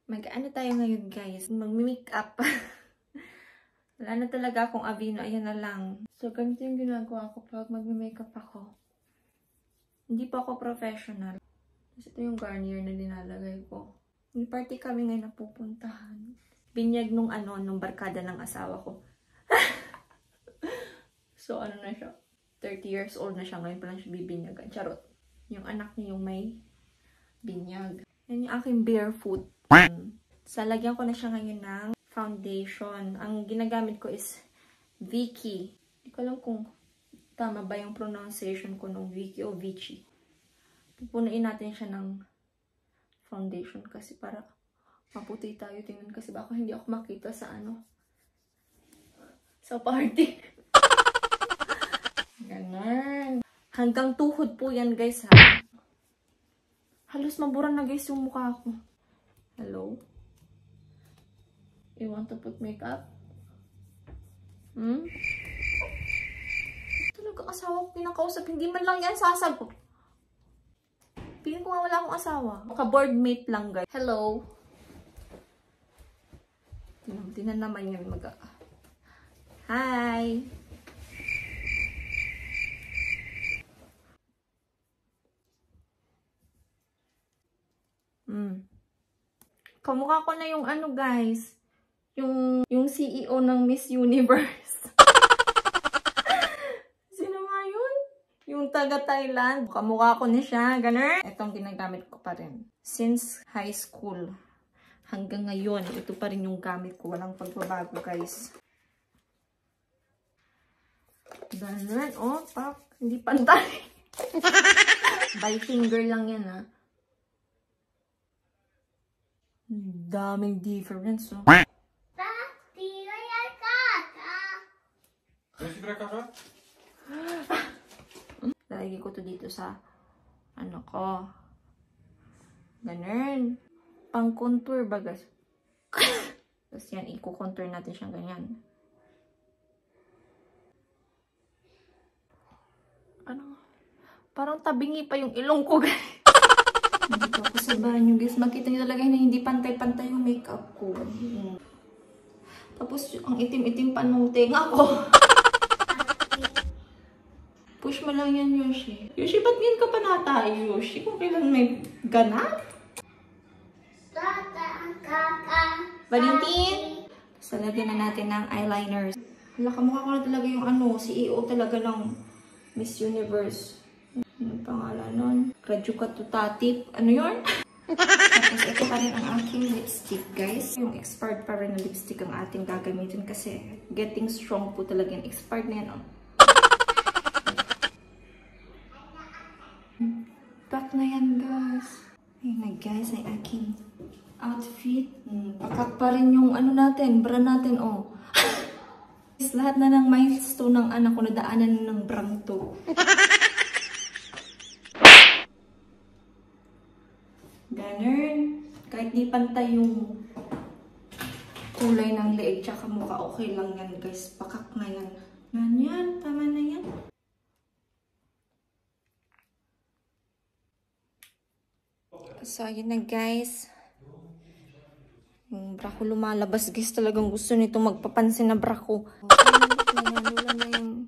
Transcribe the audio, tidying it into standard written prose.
Mag-ano tayo ngayon guys? Mag-makeup. Wala na talaga akong Aveeno. Ayan na lang. So, ganito yung ginagawa ko pag mag-makeup ako. Hindi pa ako professional. Tapos ito yung Garnier na nilalagay ko. May party kami ngayon na pupuntahan. Binyag nung barkada ng asawa ko. So, ano na siya? 30 years old na siya. Ngayon pa lang siya bibinyagan. Charot. Yung anak niya yung may binyag. Yan yung aking barefoot. Lagyan ko na siya ngayon ng foundation. Ang ginagamit ko is Vichy. Hindi ko alam kung tama ba yung pronunciation ko ng Vichy o Vichy. Pupunuin natin siya ng foundation kasi para maputi tayo. Tingnan kasi baka hindi ako makita sa sa party. Ganun. Hanggang tuhod po yan guys ha. Halos mabura na guys yung mukha ko. Hello? You want to put makeup? Talaga asawa ko pinakausap. Hindi man lang yan sasagot. Piling ko nga wala akong asawa. Ka-boardmate lang guys. Hello? Tinan naman yan Hi! Kamukha ko na yung guys. Yung CEO ng Miss Universe. Sino nga yun? Yung taga Thailand. Kamukha ko na siya. Ganun. Itong ginagamit ko pa rin. Since high school. Hanggang ngayon. Ito pa rin yung gamit ko. Walang pagbabago guys. Ganun. Oh, pak. Hindi pantay. By finger lang yan ha. Daming difference, oh. Lalagay ko to dito sa ko. Ganun. Pang contour bagas. Tapos yan, i-contour natin siyang ganyan. Parang tabingi pa yung ilong ko, guys. Dito ako sa banyo, guys. Makita niyo talaga na hindi pantay-pantay yung makeup ko. Tapos, ang itim-itim panuting ako. Push mo lang yan, Yoshi. Yoshi, ba't ganyan ka pa natay, Yoshi? Kung kailan may ganat? Valentin! Tapos, lagyan na natin ng eyeliners. Hala, kamukha ko na talaga yung CEO talaga ng Miss Universe. Anong pangalan nun? Rajuka Tutatip. Ano yun? Tapos ito pa rin ang aking lipstick, guys. Yung expired pa rin na lipstick ang ating gagamitin kasi getting strong po talaga yung expired na yan. Back na yan, guys. Ayun na, guys, ay aking outfit. Pakat pa rin yung natin, bra natin, oh. Lahat na ng milestone ng anak ko na daanan ng brang to. Ganun. Kahit di pantay yung kulay ng leeg tsaka mukha, okay lang yan guys. Pakak na yan. Ganyan. Tama na yan. So, yun na guys. Yung bra ko lumalabas guys. Talagang gusto nito magpapansin na bra ko. Wala na yung